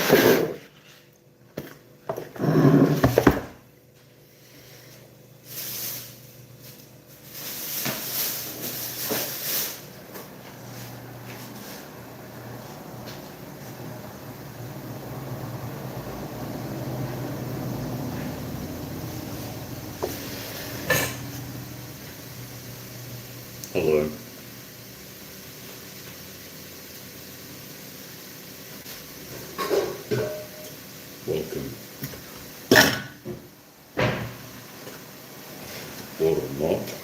Hello. Welcome. Or not.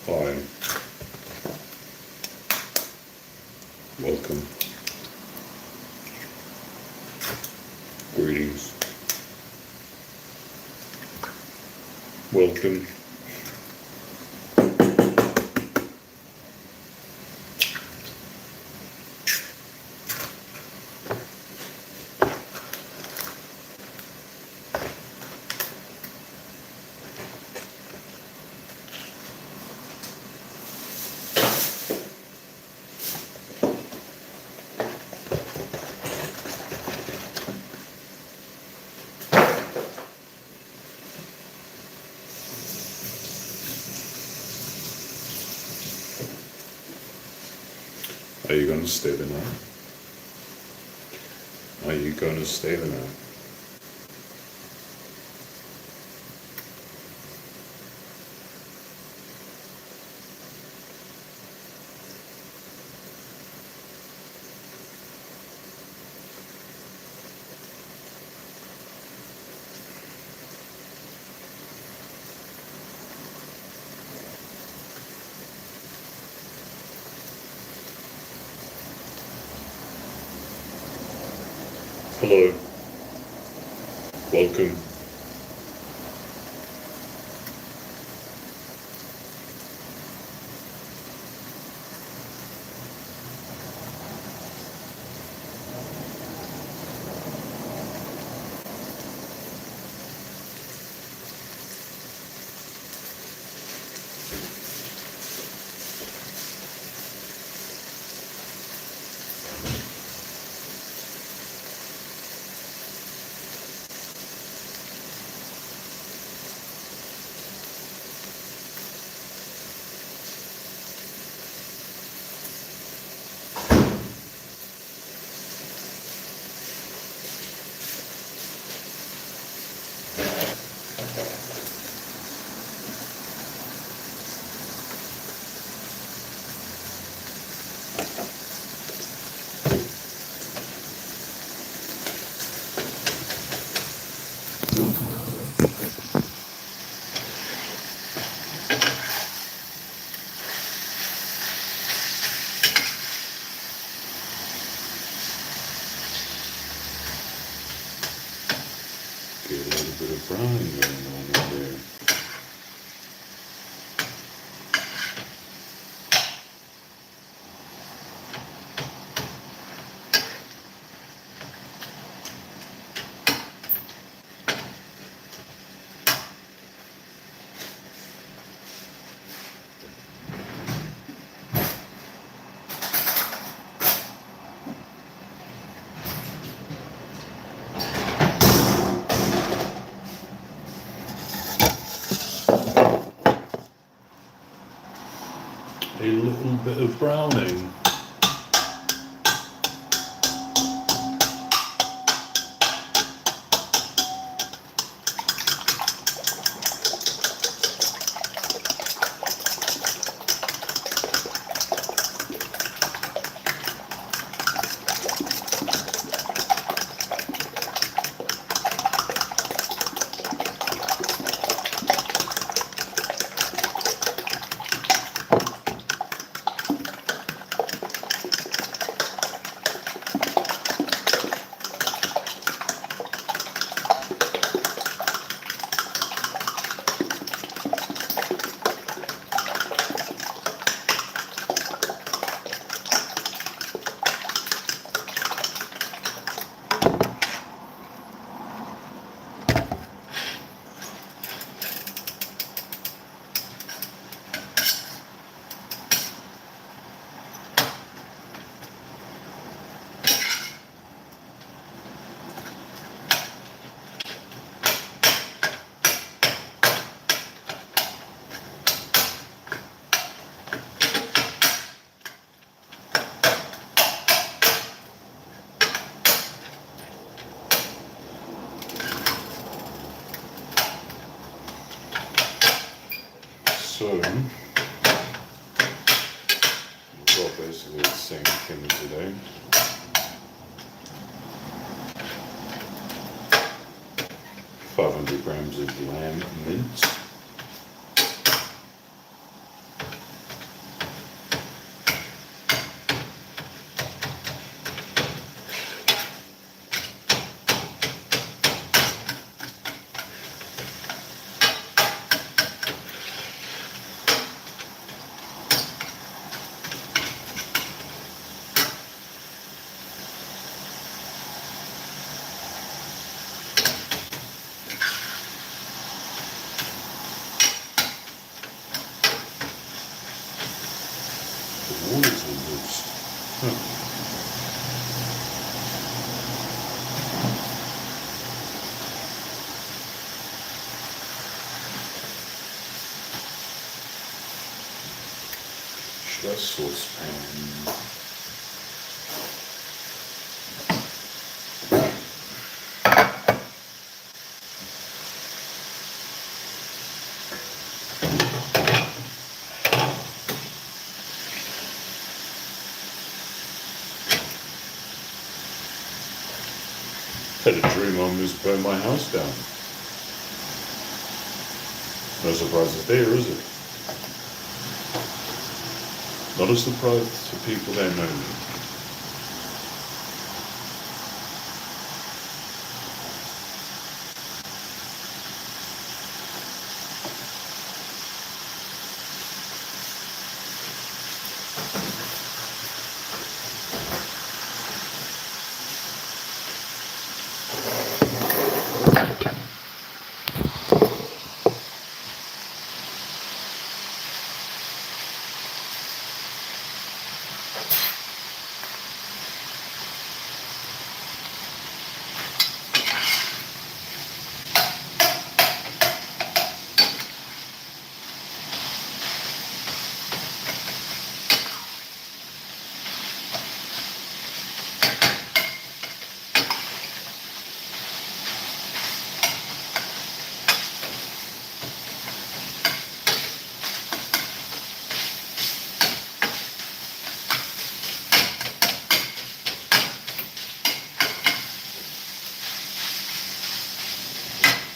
Hi. Welcome. Greetings. Welcome. Are you going to stay the night? Are you going to stay the night? Hello. Welcome. Get a little bit of browning going on in there. A little bit of browning. So, we've got basically the same thing today. $500 of lamb mince. The water's almost. Should I saucepan? Had a dream I almost burned my house down. No surprises there, is it? Not a surprise to people that know me.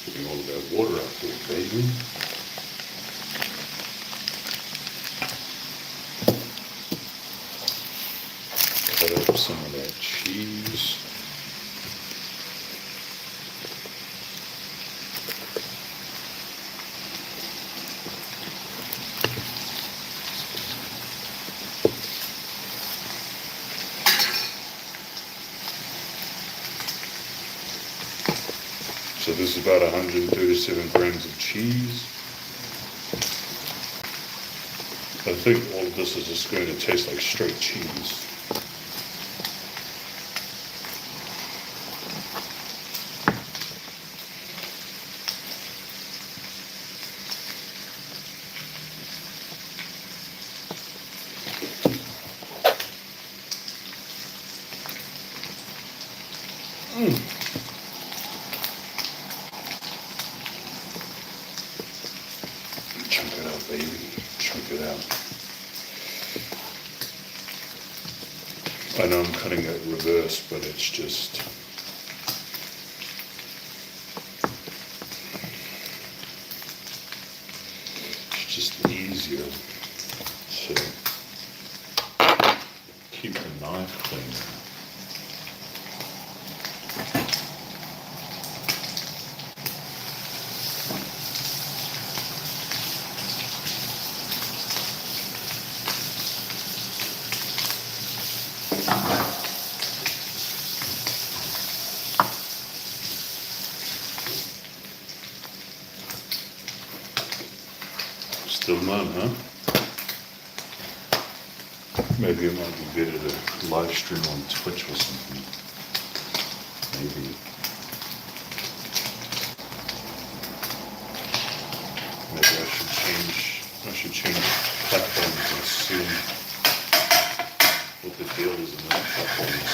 Getting all of that water out there, baby. Cut up some of that cheese. So this is about 137 grams of cheese. I think all of this is just going to taste like straight cheese. Chunk it out, baby. Chunk it out. I know I'm cutting it reverse, but it's just... it's just easier to keep the knife clean. Still none, huh? Maybe it might be better to live stream on Twitch or something. Maybe. Maybe I should change platforms and see what the deal is in those platforms.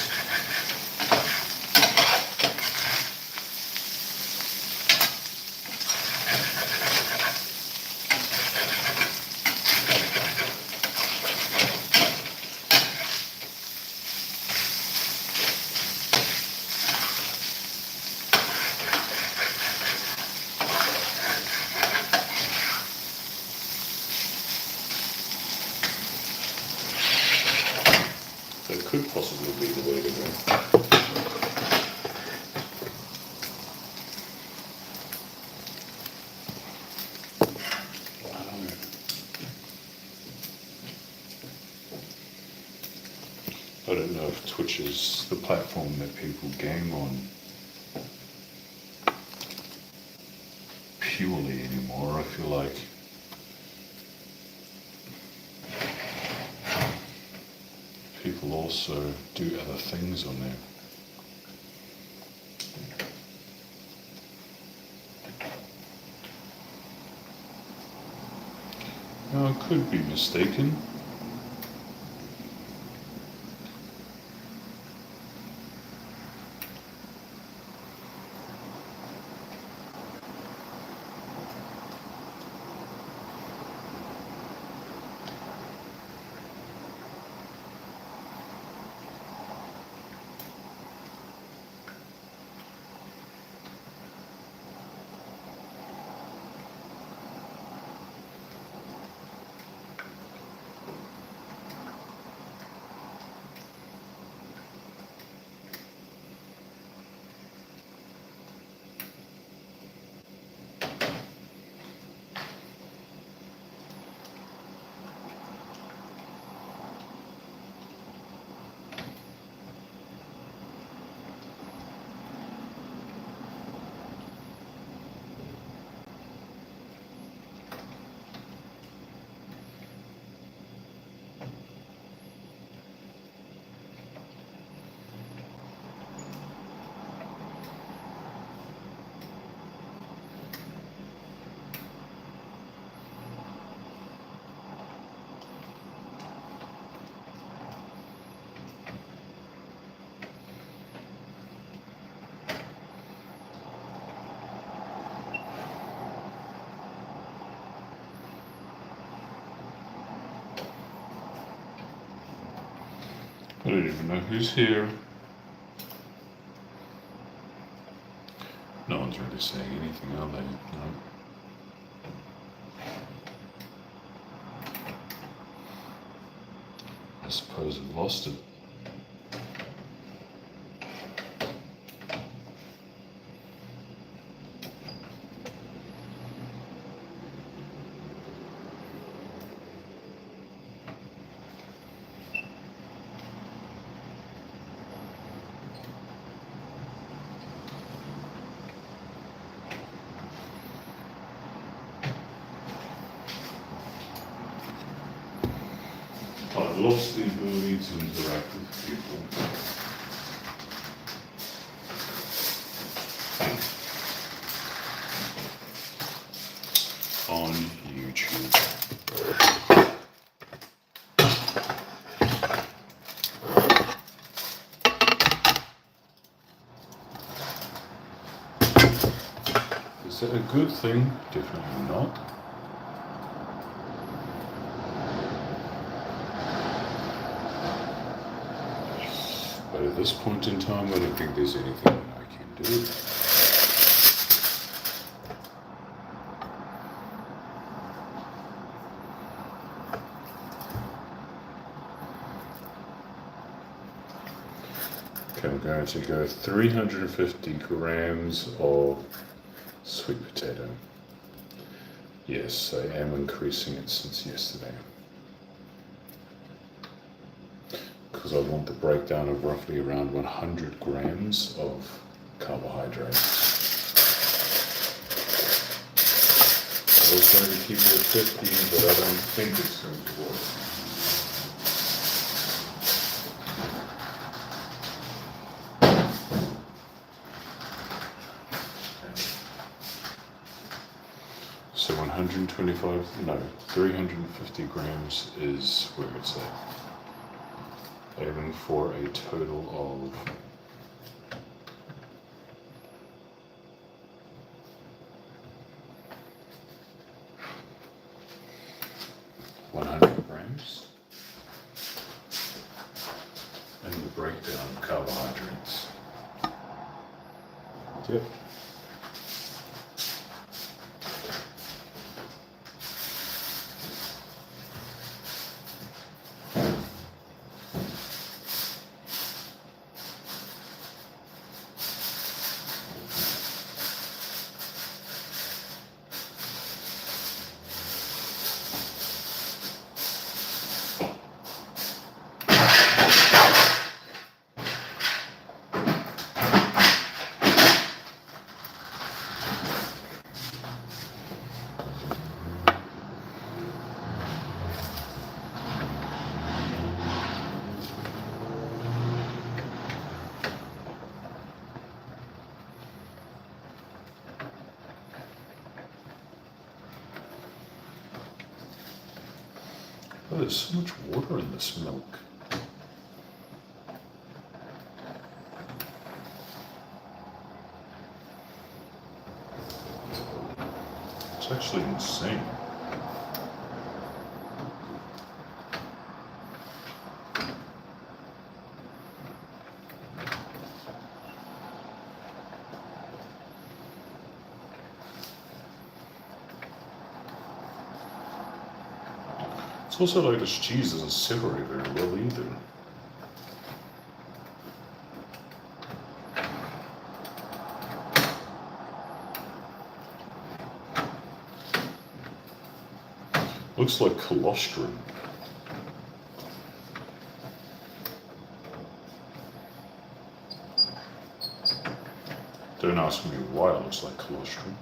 I don't know if Twitch is the platform that people game on purely anymore. I feel like people also do other things on there. Now, I could be mistaken. I don't even know who's here. No one's really saying anything, are they? No. I suppose I've lost it. I've lost the ability to interact with people. On YouTube. Is that a good thing? Definitely not. But at this point in time, I don't think there's anything that I can do. Okay, I'm going to go 350 grams of sweet potato. Yes, I am increasing it since yesterday. Because I want the breakdown of roughly around 100 grams of carbohydrates. I was going to keep it at 50, but I don't think it's going to work. So 125, no, 350 grams is where it's at. Aiming for a total of 100 grams. And the breakdown of carbohydrates. Yep. Oh, there's so much water in this milk. It's actually insane. It's also like this cheese doesn't separate very well either. Looks like colostrum. Don't ask me why it looks like colostrum.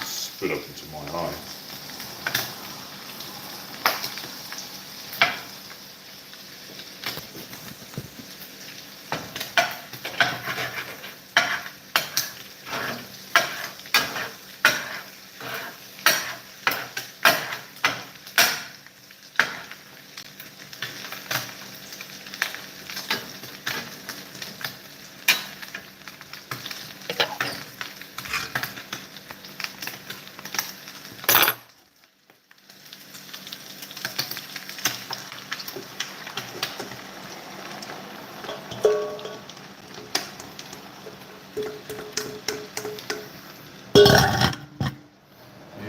Spit up into my eye.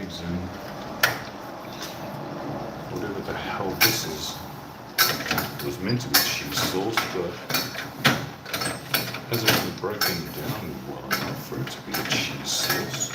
Eggs in. Whatever the hell this is. It was meant to be cheese sauce, but hasn't been broken down well enough for it to be a cheese sauce.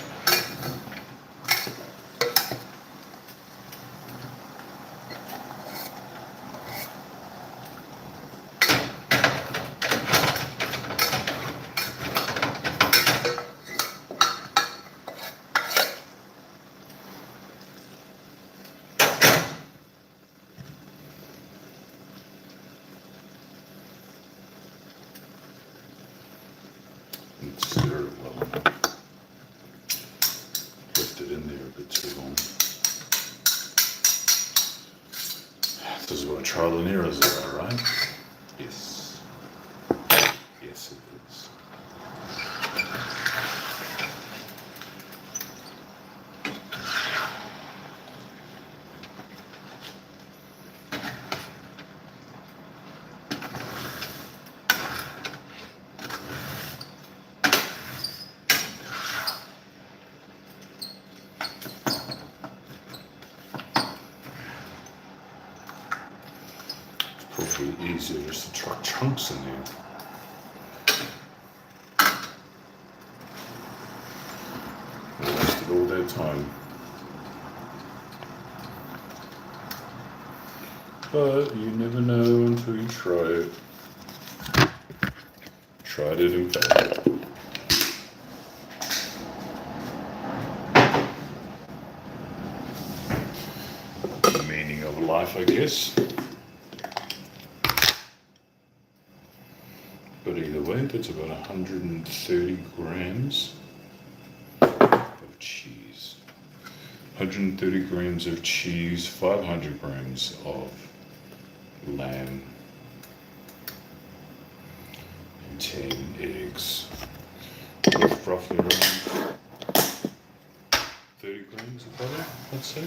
Stir it well. Left it in there a bit too long. This is what trial and errors are, right? Yes. Yes, it is. Probably easier just to truck chunks in there. They wasted all their time. But you never know until you try it. Tried it and failed. The meaning of life, I guess. But either way, that's about 130 grams of cheese. 130 grams of cheese, 500 grams of lamb, and 10 eggs. With roughly around 30 grams of butter, let's say.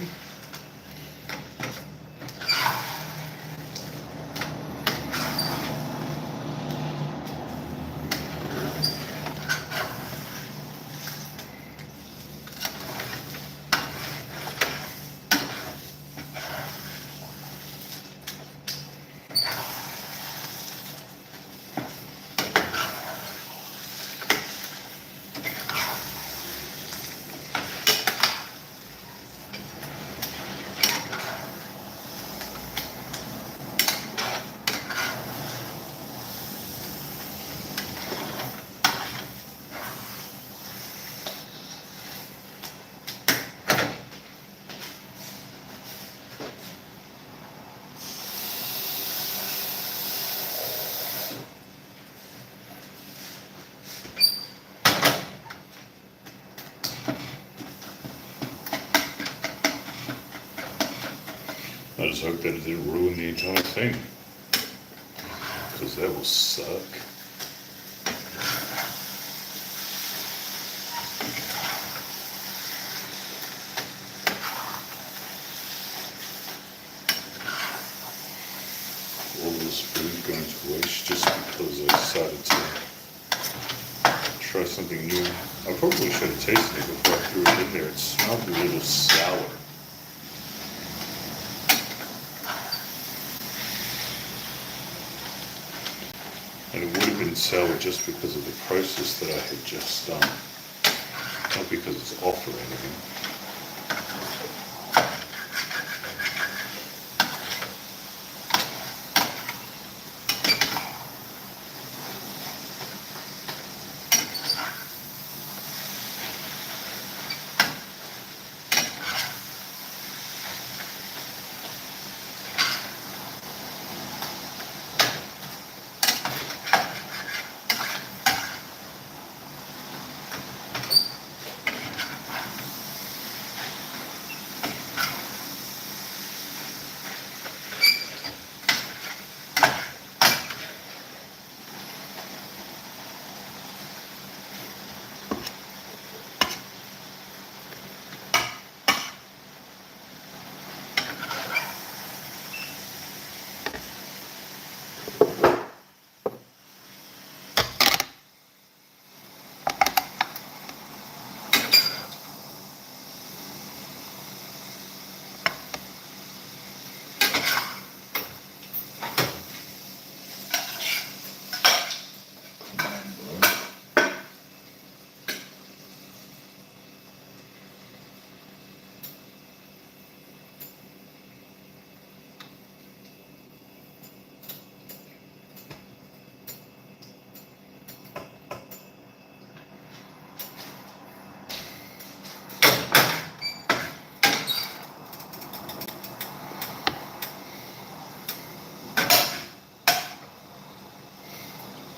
I just hope that it didn't ruin the entire thing, because that will suck. All this food going to waste just because I decided to try something new. I probably should have tasted it before I threw it in there. It smelled a little sour. And it would have been sour just because of the process that I had just done, not because it's off or anything.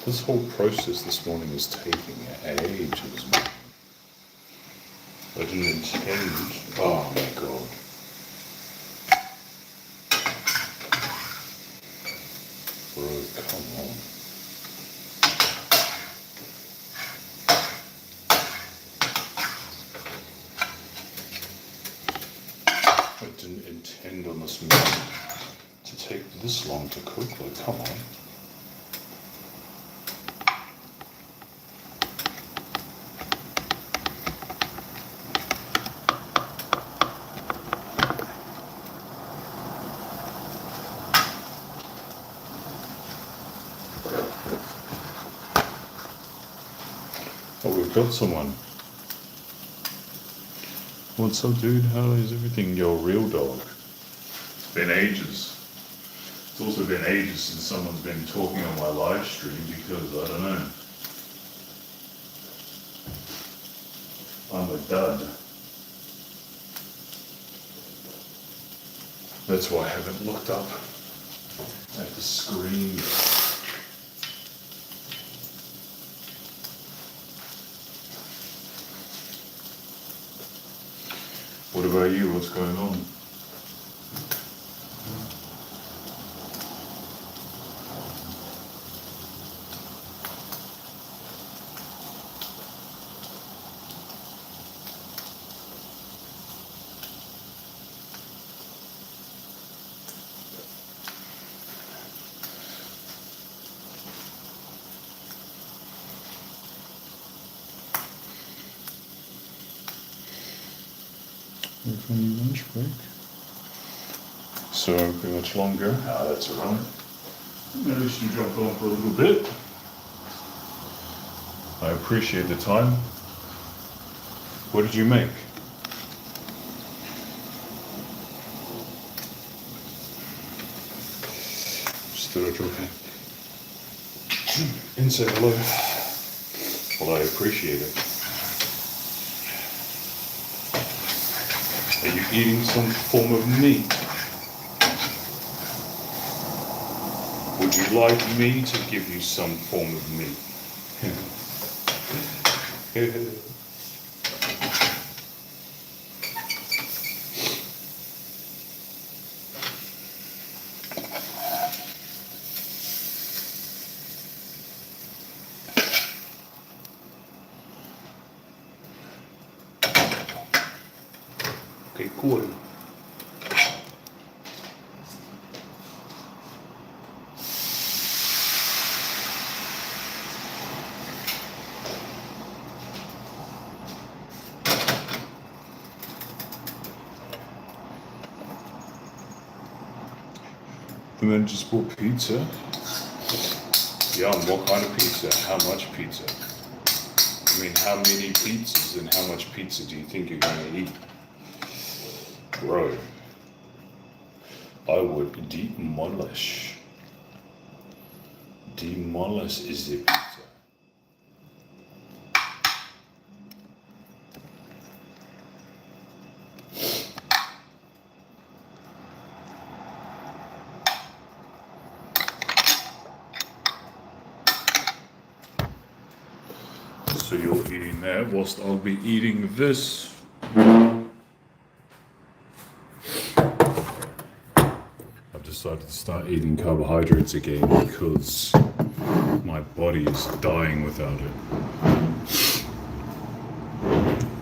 This whole process this morning is taking ages. I didn't intend. Oh my god. Bro, come on. I didn't intend on this meal to take this long to cook. Like, come on. got someone. What's up, dude? How is everything? Your real dog. It's been ages. It's also been ages since someone's been talking on my live stream because, I don't know, I'm a dud. That's why I haven't looked up at the screen. What about you? What's going on? We're from lunch break. So pretty much longer. Ah, that's alright. At least you jumped on for a little bit. I appreciate the time. What did you make? Stood at your hand. And say hello. Well, I appreciate it. Are you eating some form of meat? Would you like me to give you some form of meat? Okay, cool. The man just bought pizza. Yum, what kind of pizza? How much pizza? I mean, how many pizzas and how much pizza do you think you're going to eat? Bro, I would demolish. Demolish is the pizza. So you're eating that whilst I'll be eating this. I've decided to start eating carbohydrates again because my body is dying without it.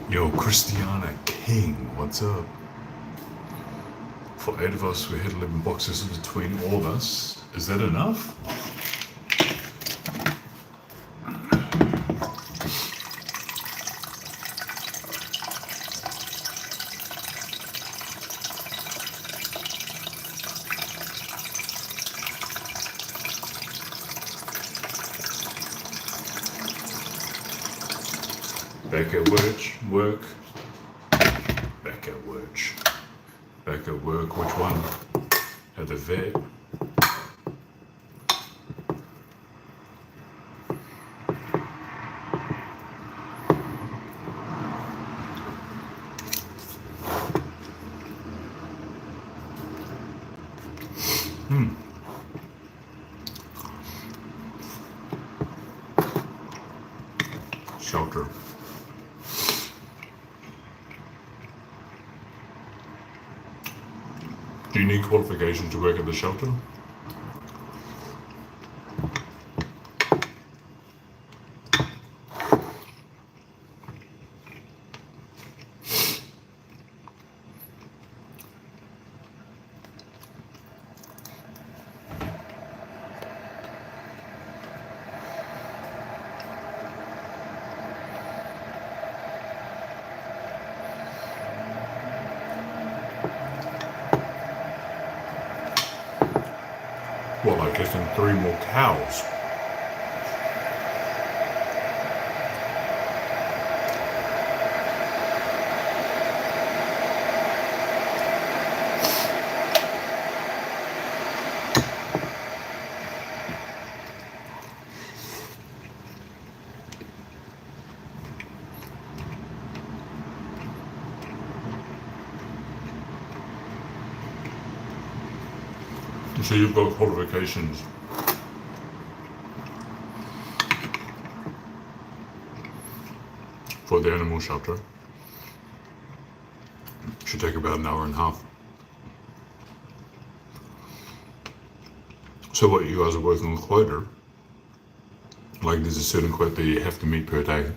Yo, Christiana King, what's up? For 8 of us, we had 11 boxes between all of us. Is that enough? Back at work. Back at work. Back at work, which one? At the vet. Shelter. Do you need qualification to work at the shelter? Well, I guess in 3 more cows. So you've got qualifications for the animal shelter. Should take about an hour and a half. So what, you guys are working on quota? Like there's a certain quota that you have to meet per day?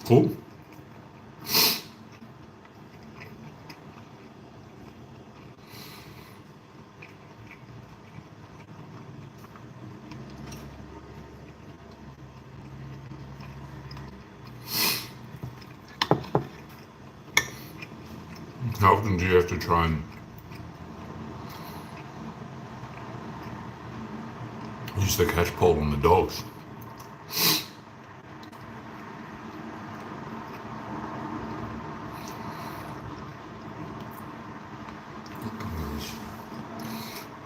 Cool. How often do you have to try and use the catch pole on the dogs?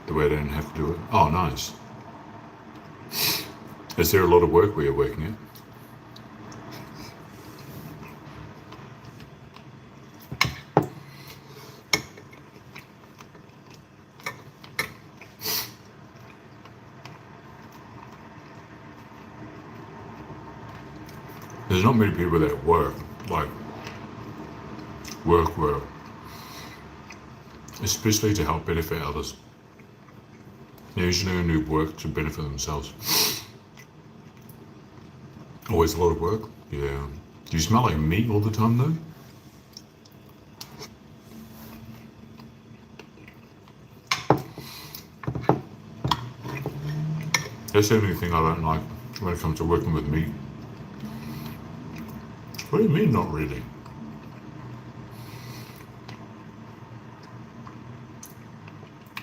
The way I don't have to do it. Oh, nice. Is there a lot of work where you're working at? There's not many people that work, work, especially to help benefit others. They usually only work to benefit themselves. Always a lot of work? Yeah. Do you smell like meat all the time though? That's the only thing I don't like when it comes to working with meat. What do you mean, not really?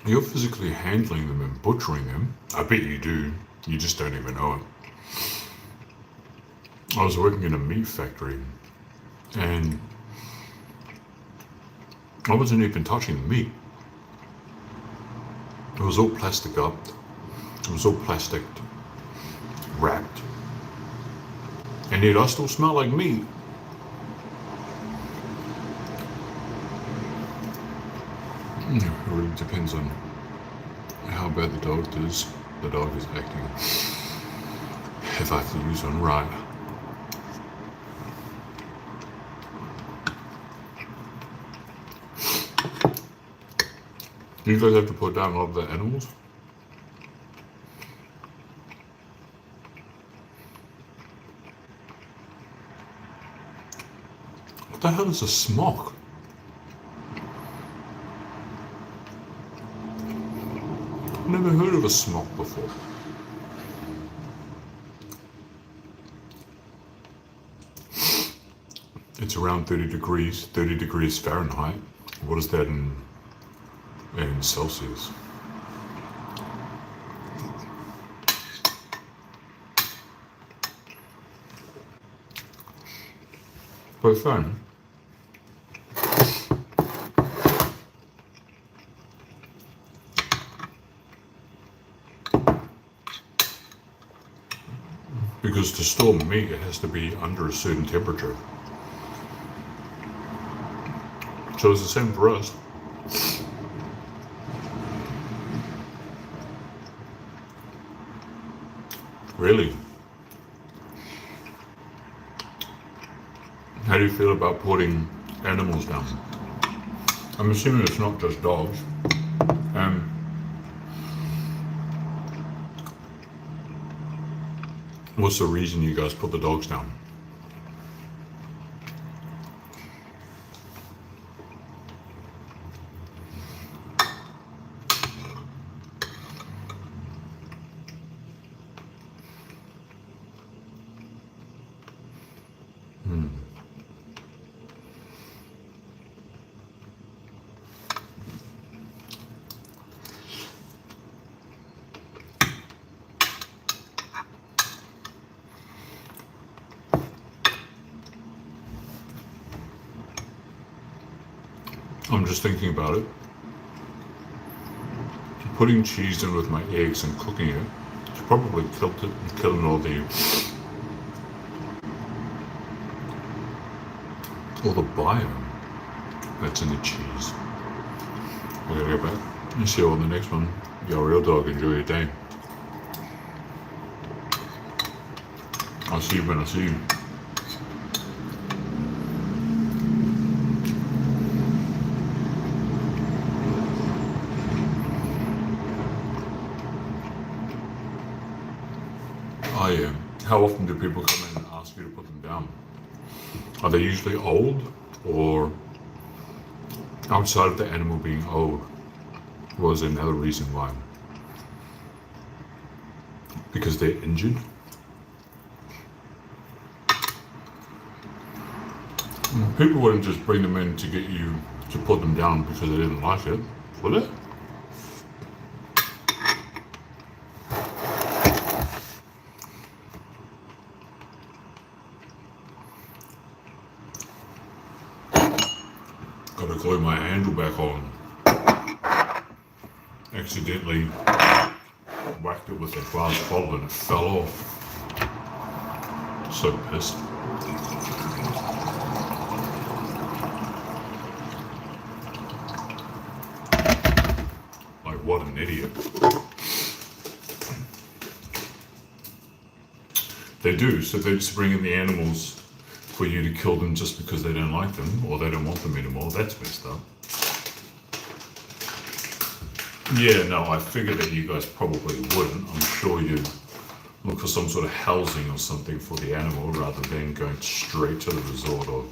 You're physically handling them and butchering them. I bet you do. You just don't even know it. I was working in a meat factory and I wasn't even touching the meat. It was all plastic up. It was all plastic wrapped. And yet I still smell like meat. It really depends on how bad the dog is acting. If I have to use one right. Do you guys have to put down a lot of the animals? What the hell is a smock? Never heard of a smock before. It's around 30 degrees Fahrenheit. What is that in Celsius? But fun. Because to store meat, it has to be under a certain temperature. So it's the same for us. Really? How do you feel about putting animals down? I'm assuming it's not just dogs. What's the reason you guys put the dogs down? I'm just thinking about it. Putting cheese in with my eggs and cooking it, it's probably killing all the biome that's in the cheese. We gotta go back and see you on the next one. Your real dog, enjoy your day. I'll see you when I see you. How often do people come in and ask you to put them down? Are they usually old, or outside of the animal being old, was another reason why? Because they're injured? People wouldn't just bring them in to get you to put them down because they didn't like it, would they? Gotta glue my handle back on. Accidentally whacked it with a glass bottle and it fell off. So pissed. Like, what an idiot. They do, so they just bring in the animals for you to kill them just because they don't like them or they don't want them anymore. That's messed up. Yeah, no, I figured that you guys probably wouldn't. I'm sure you'd look for some sort of housing or something for the animal rather than going straight to the resort of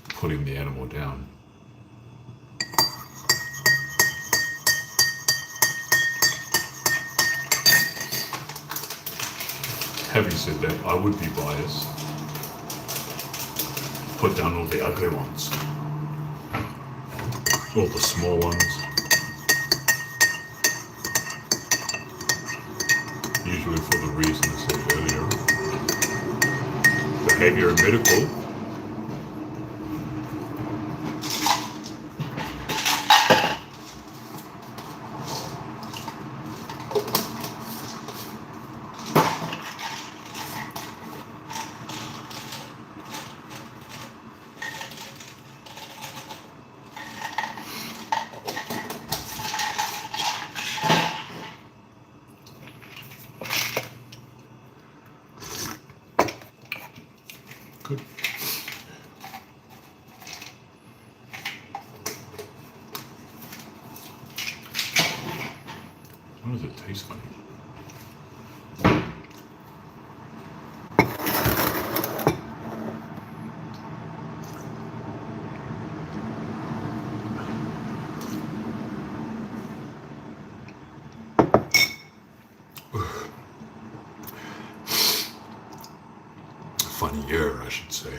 putting the animal down. Having said that, I would be biased. Put down all the ugly ones. All the small ones. Usually for the reason I said earlier. Behavior and medical. Good. Why does it taste funny? Funnier, I should say.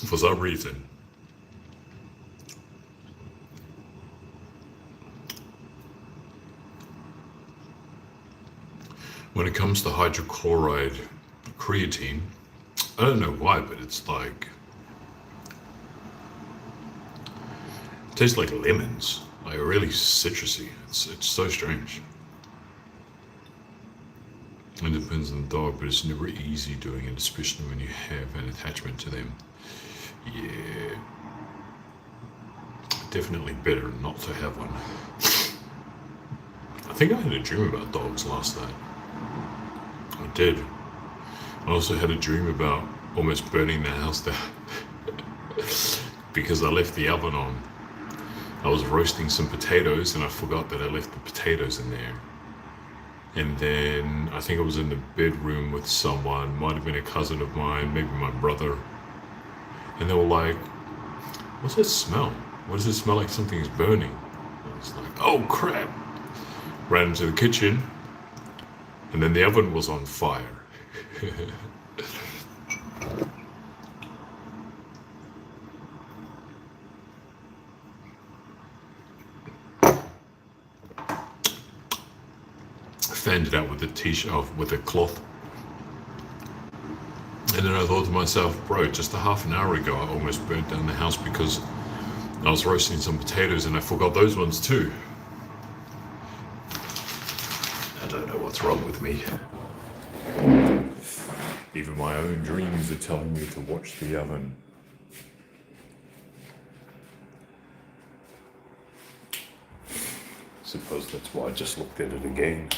For some reason, when it comes to hydrochloride creatine, I don't know why, but it's like, it tastes like lemons, like really citrusy. It's so strange. It depends on the dog, but it's never easy doing it, especially when you have an attachment to them. Yeah, definitely better not to have one. I think I had a dream about dogs last night. I did. I also had a dream about almost burning the house down because I left the oven on. I was roasting some potatoes and I forgot that I left the potatoes in there. And then I think I was in the bedroom with someone, might have been a cousin of mine, maybe my brother. And they were like, "What's that smell? What does it smell like something's burning?" I was like, "Oh crap." Ran into the kitchen and then the oven was on fire. Fanned it out with a t-shirt, with a cloth. And then I thought to myself, bro, just a half an hour ago I almost burnt down the house because I was roasting some potatoes and I forgot those ones too. I don't know what's wrong with me. Even my own dreams are telling me to watch the oven. Suppose that's why I just looked at it again.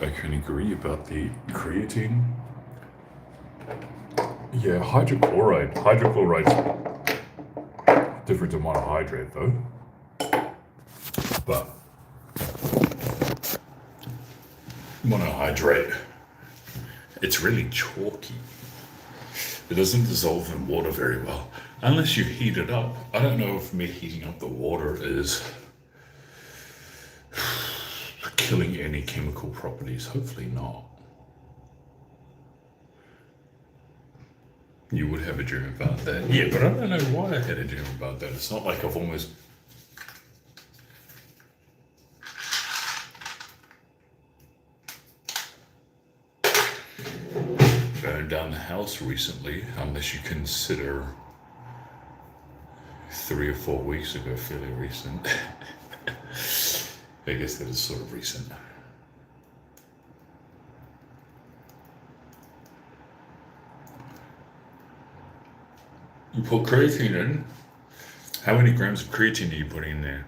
I can agree about the creatine. Yeah, hydrochloride. Hydrochloride's different to monohydrate though. But monohydrate, it's really chalky. It doesn't dissolve in water very well unless you heat it up. I don't know if me heating up the water is killing any chemical properties. Hopefully not. You would have a dream about that. Yeah, but I don't know why I had a dream about that. It's not like I've almost... burned down the house recently, unless you consider 3 or 4 weeks ago fairly recent. I guess that is sort of recent. You put creatine in. How many grams of creatine are you putting in there?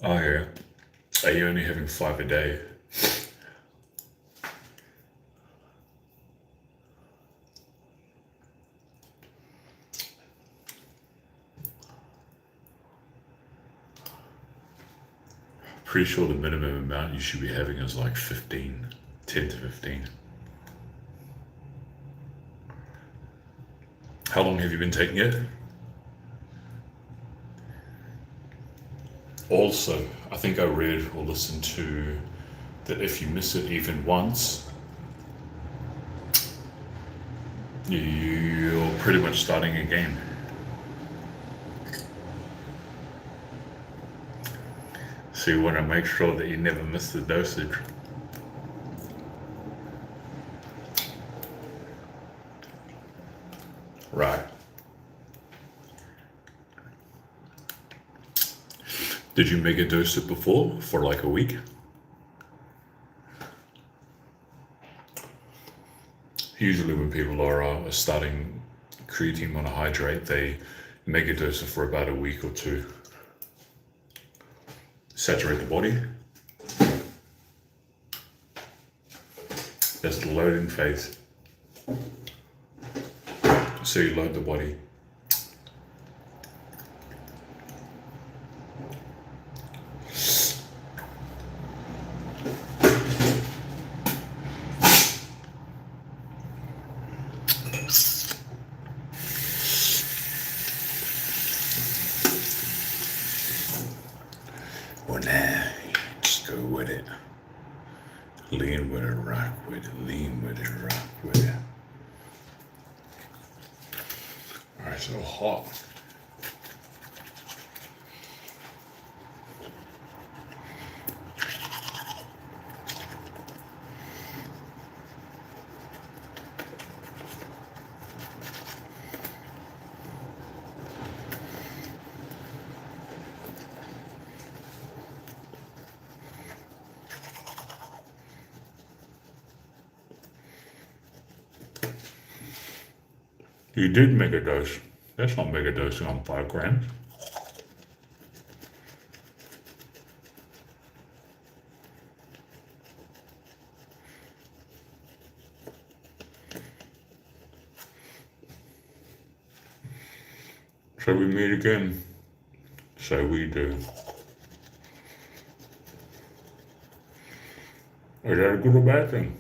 Oh yeah. Are you only having 5 a day? Pretty sure the minimum amount you should be having is like 15, 10 to 15. How long have you been taking it? Also, I think I read or listened to that if you miss it even once, you're pretty much starting again. So you want to make sure that you never miss the dosage. Right. Did you mega dose it before for like a week? Usually when people are starting creatine monohydrate, they mega dose it for about a week or 2. Saturate the body. That's the loading phase. So you load the body. Well, nah, just go with it. Lean with it, rock with it, lean with it, rock with it. Alright, so hot. You did mega dose. That's not mega dosing on 5 grams. So we meet again. So we do. Is that a good or bad thing?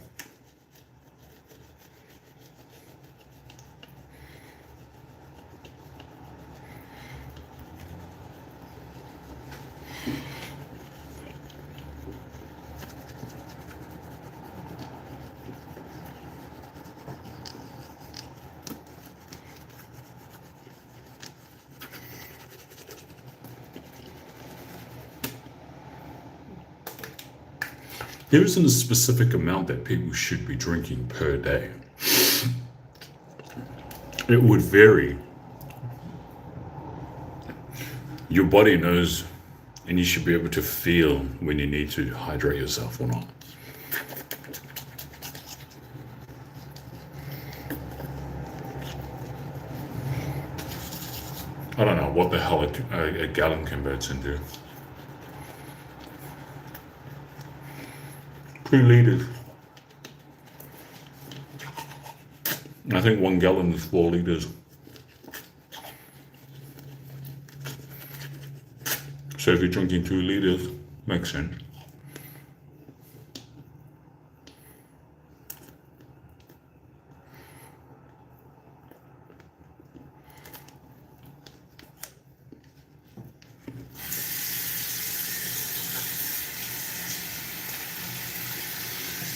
There isn't a specific amount that people should be drinking per day. It would vary. Your body knows, and you should be able to feel when you need to hydrate yourself or not. I don't know what the hell a gallon converts into. 2 liters. I think 1 gallon is 4 liters. So if you're drinking 2 liters, makes sense.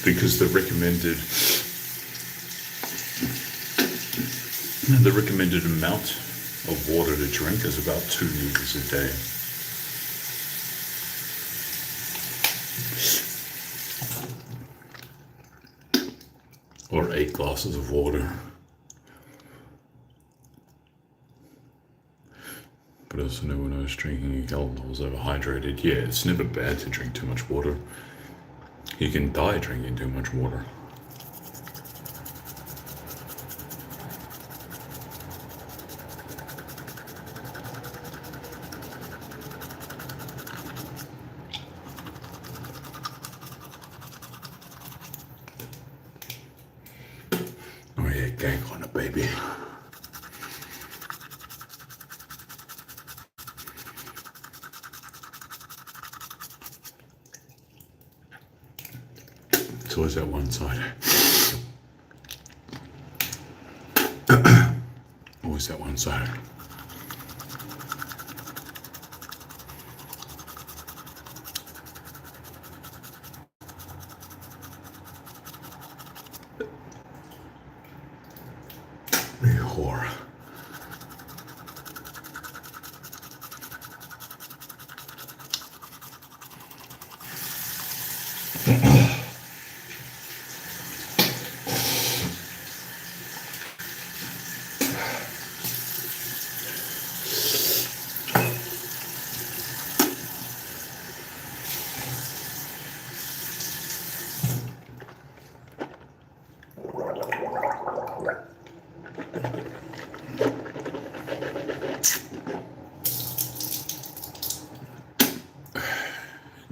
Because the recommended amount of water to drink is about 2 liters a day. Or 8 glasses of water. But also no one knows drinking a gallon was overhydrated. Yeah, it's never bad to drink too much water. You can die drinking too much water. Oh yeah, gank on it, baby. It's always that one side. Always that one side. You whore.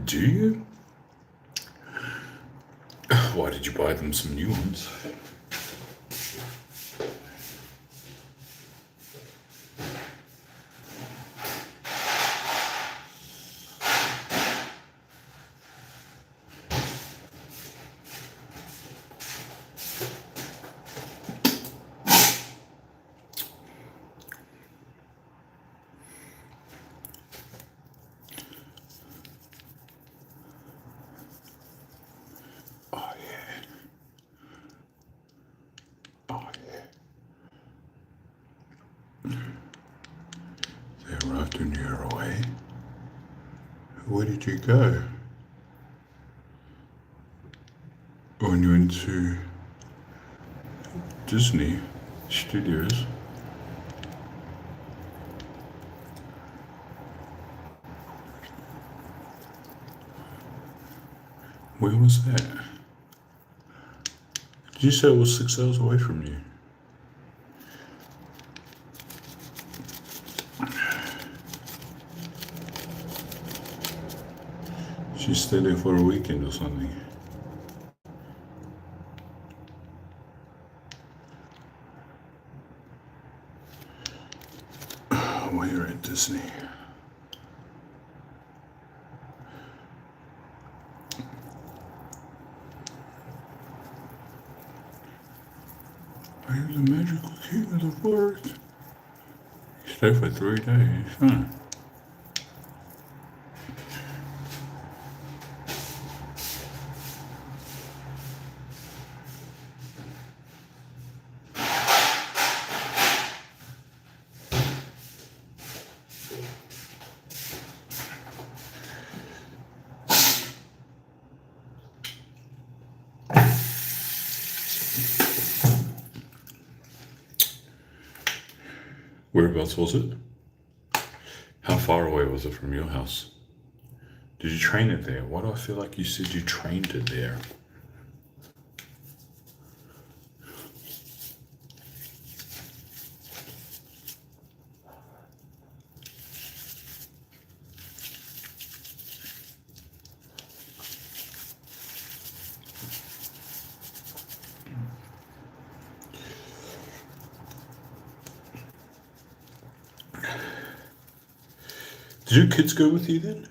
Do you? Why did you buy them some new ones? They arrived when you were away. Where did you go? When you went to Disney Studios? Where was that? Did you say it was 6 hours away from you? She stayed there for a weekend or something. While you're at Disney. Here's a magical key to the forest. You stay for 3 days, huh? Whereabouts was it? How far away was it from your house? Did you train it there? Why do I feel like you said you trained it there? Did your kids go with you then?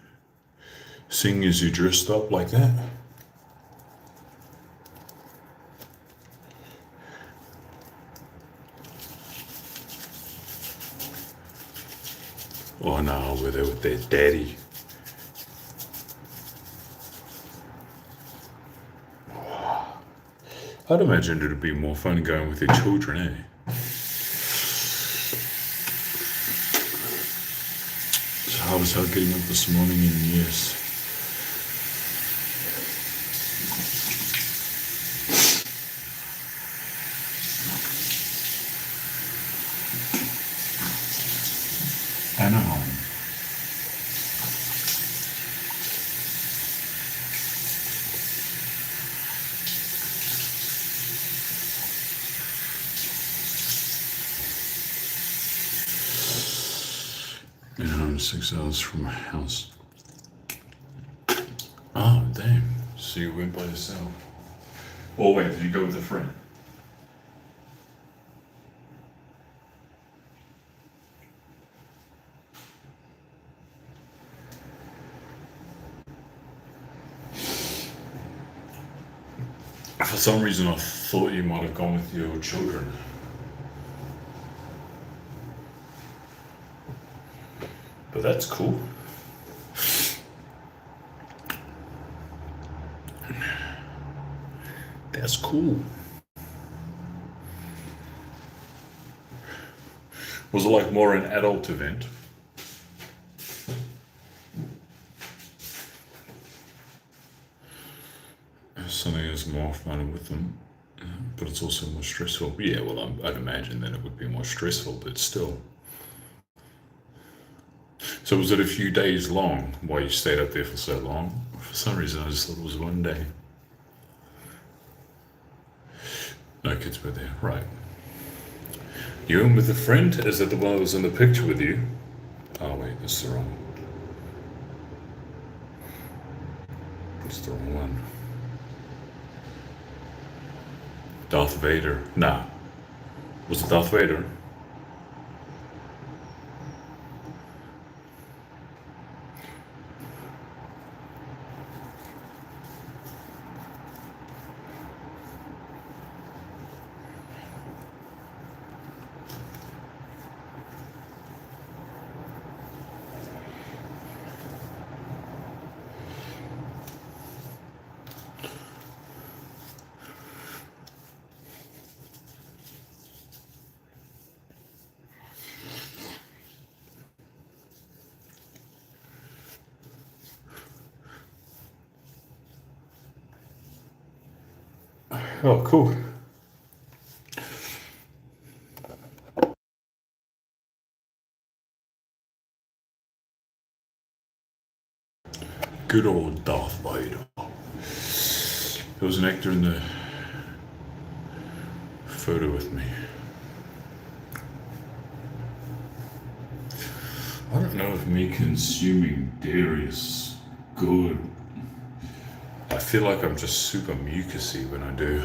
Seeing as you dressed up like that? Oh no, were they with their daddy? I'd imagine it'd be more fun going with your children, eh? So I was out getting up this morning and yes. Anaheim. I'm 6 hours from my house. Oh, damn. So you went by yourself. Oh, wait, did you go with a friend? For some reason, I thought you might have gone with your children. But that's cool. That's cool. Was it like more an adult event? Something is more fun with them, but it's also more stressful. Yeah, well, I'd imagine that it would be more stressful, but still. So was it a few days long? Why you stayed up there for so long? For some reason, I just thought it was one day. No kids were there, right? You and with a friend? Is that the one that was in the picture with you? Oh wait, that's the wrong one. That's the wrong one. Darth Vader. Nah. Was it Darth Vader? Oh, cool. Good old Darth Vader. There was an actor in the photo with me. I don't know if me consuming dairy is good. I feel like I'm just super mucusy when I do.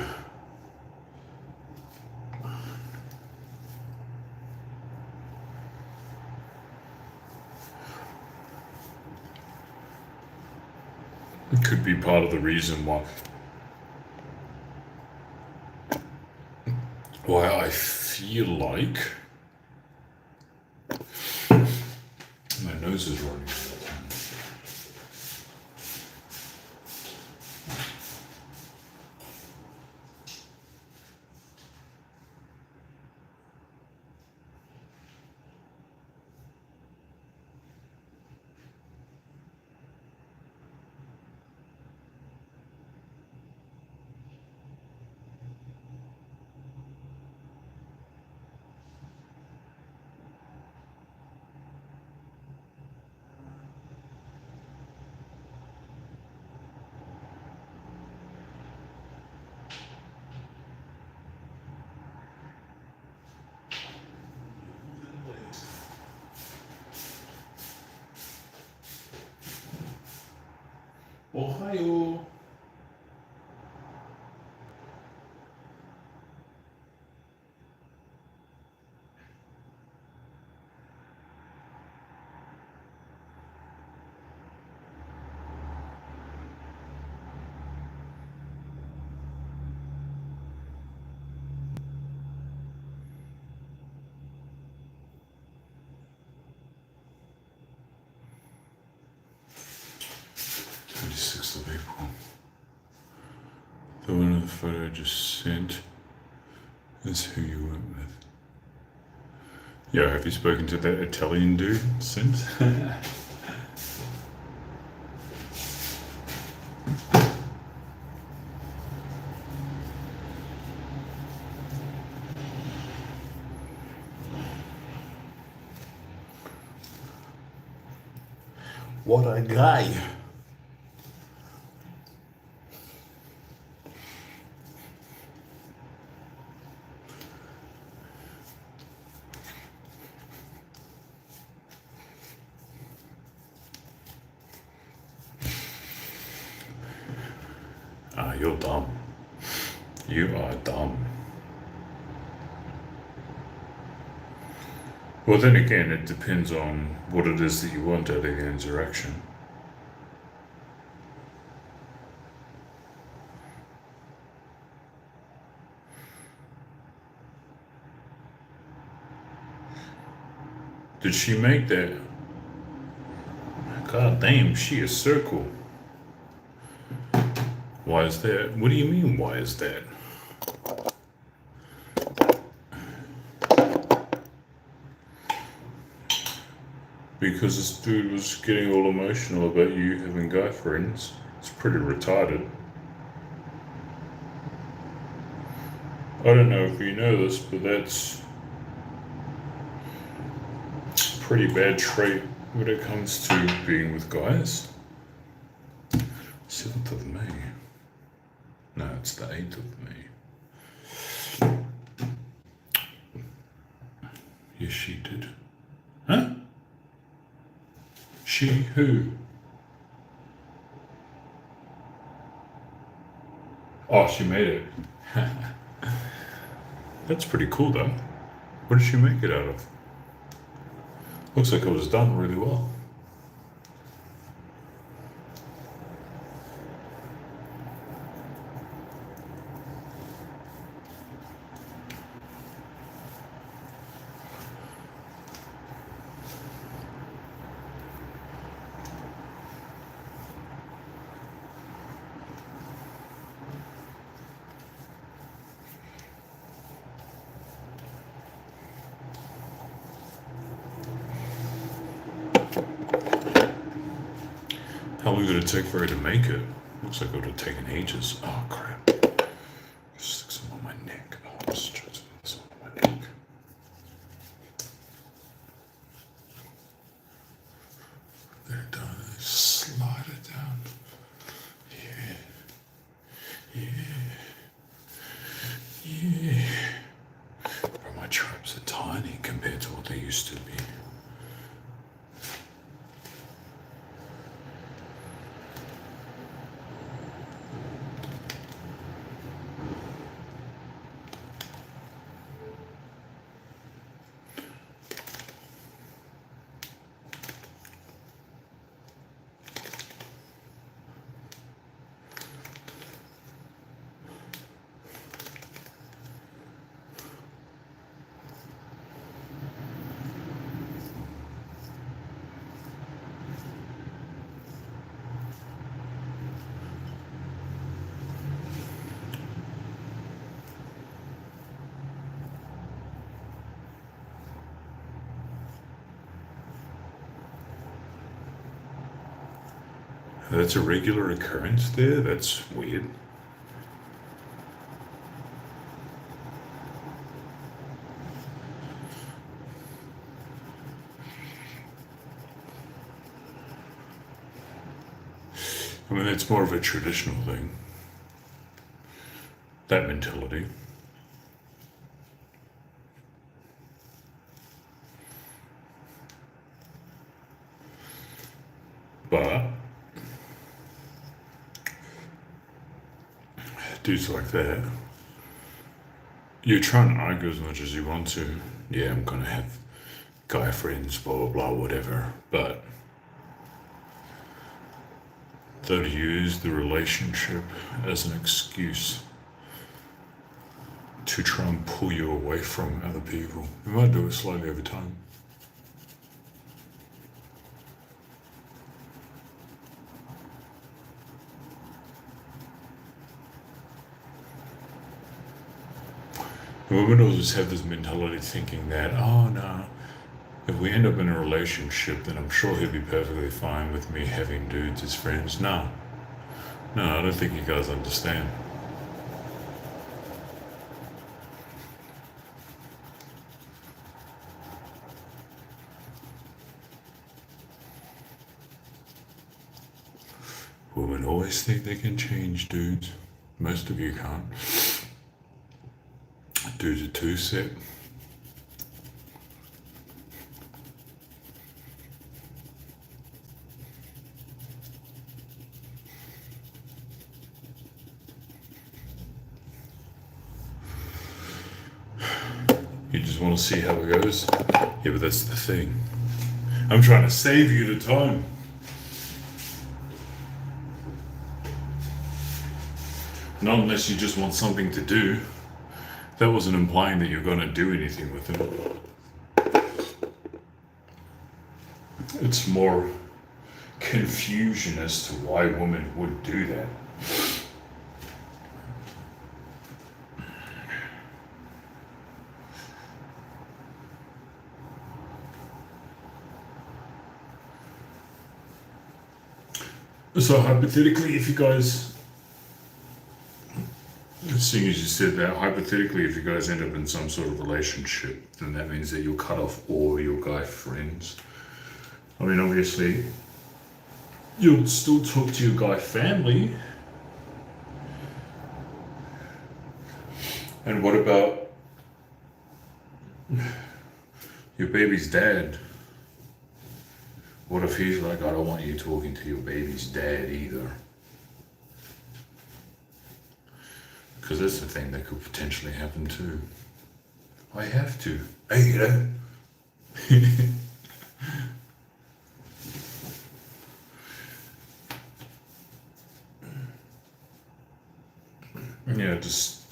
It could be part of the reason why I feel like my nose is running. Ohio. Of April. The one in the photo I just sent is who you went with. Yeah, have you spoken to that Italian dude since? What a guy! You're dumb. You are dumb. Well, then again, it depends on what it is that you want out of the interaction. Did she make that? God damn, she is circle. Why is that? What do you mean, why is that? Because this dude was getting all emotional about you having guy friends. It's pretty retarded. I don't know if you know this, but that's a pretty bad trait when it comes to being with guys. 7th of May. No, it's the 8th of May. Yes, she did. Huh? She who? Oh, she made it. That's pretty cool though. What did she make it out of? Looks like it was done really well. How long did it take for her to make it? Looks like it would have taken ages. Oh crap. Stick some on my neck. Oh, I'm just trying to put this on my neck. There it does. Slide it down. Yeah. Yeah. Yeah. used to be. That's a regular occurrence there? That's weird. I mean, it's more of a traditional thing. That mentality. But dudes like that, you're trying to argue as much as you want to. Yeah, I'm gonna have guy friends, blah blah blah, whatever. But they'll use the relationship as an excuse to try and pull you away from other people. We might do it slowly over time. Women always have this mentality thinking that, oh no, if we end up in a relationship, then I'm sure he'll be perfectly fine with me having dudes as friends. No, I don't think you guys understand. Women always think they can change dudes. Most of you can't. Dudes are too set. You just want to see how it goes? Yeah, but that's the thing. I'm trying to save you the time. Not unless you just want something to do. That wasn't implying that you're going to do anything with it. It's more confusion as to why women would do that. So hypothetically, if you guys, seeing as you said that, hypothetically, if you guys end up in some sort of relationship, then that means that you'll cut off all your guy friends. I mean, obviously, you'll still talk to your guy family. And what about your baby's dad? What if he's like, I don't want you talking to your baby's dad either? Because that's the thing that could potentially happen too. I have to. Hey, you know. Yeah, just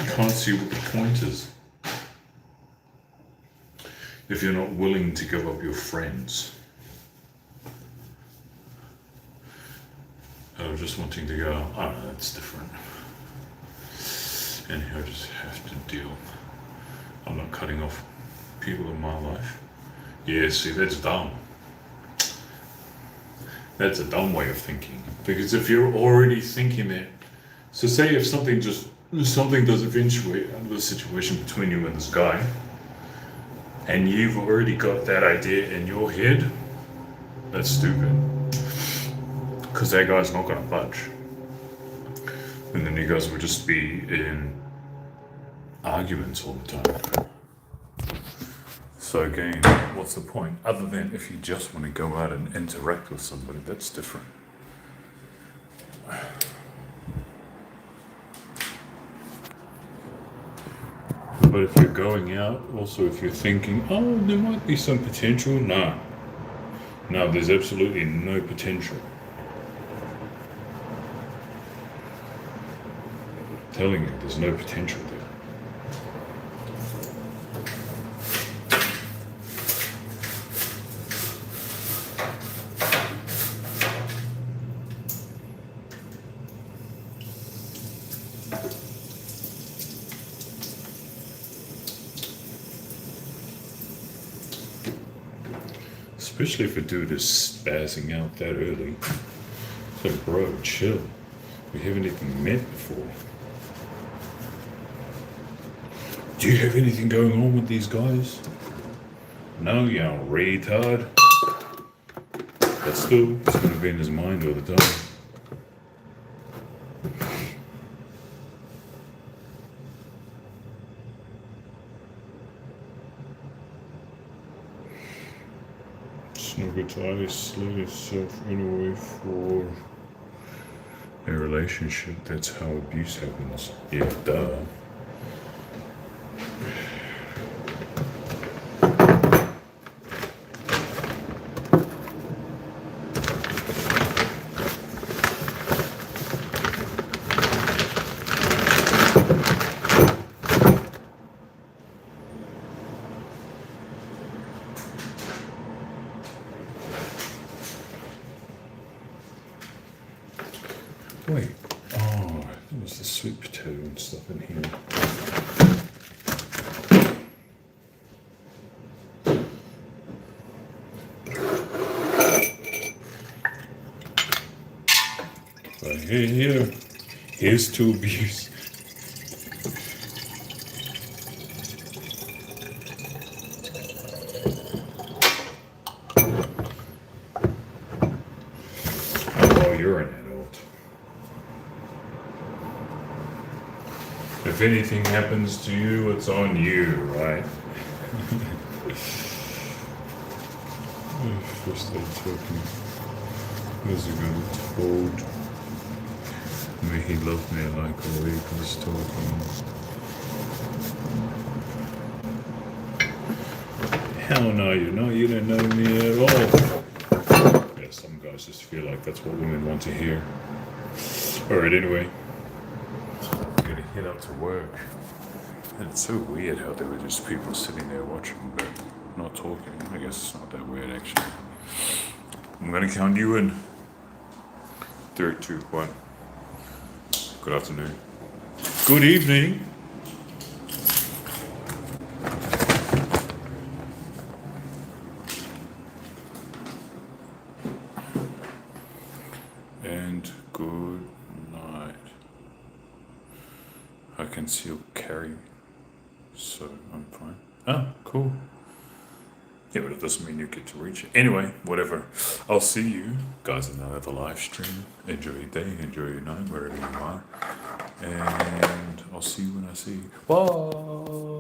I can't see what the point is. If you're not willing to give up your friends. Or just wanting to go, oh no, that's different. And I just have to deal. I'm not cutting off people in my life. Yeah, see, that's dumb. That's a dumb way of thinking. Because if you're already thinking that, so say if something does eventuate out of the situation between you and this guy, and you've already got that idea in your head, that's stupid. Because that guy's not gonna budge. And then you guys would just be in arguments all the time. So again, what's the point? Other than if you just want to go out and interact with somebody, that's different. But if you're going out, also if you're thinking, oh, there might be some potential, no. No, there's absolutely no potential. I'm telling you, there's no potential there. Especially if a dude is spazzing out that early. It's like, bro, chill. We haven't even met before. Do you have anything going on with these guys? No, you retard. But still, it's going to be in his mind all the time. It's not good to isolate yourself anyway for a relationship. That's how abuse happens. Yeah, duh. Wait, oh, there was the sweet potato and stuff in here. But here's to abuse. Oh, you're an adult. If anything happens to you, it's on you, right? First aid token. Where's it going? Told me he loved me like a week was talking. Hell no, you know, you don't know me at all. Yeah, some guys just feel like that's what women want to hear. Alright, anyway. Gotta head out to work. And it's so weird how there were just people sitting there watching but not talking. I guess it's not that weird actually. I'm gonna count you in. 3, 2, 1. Good afternoon. Good evening. And good night. I can still carry, so I'm fine. Oh, cool. Yeah, but it doesn't mean you get to reach it. Anyway, whatever. I'll see you guys in another live stream. Enjoy your day, enjoy your night, wherever you are. And I'll see you when I see you. Bye.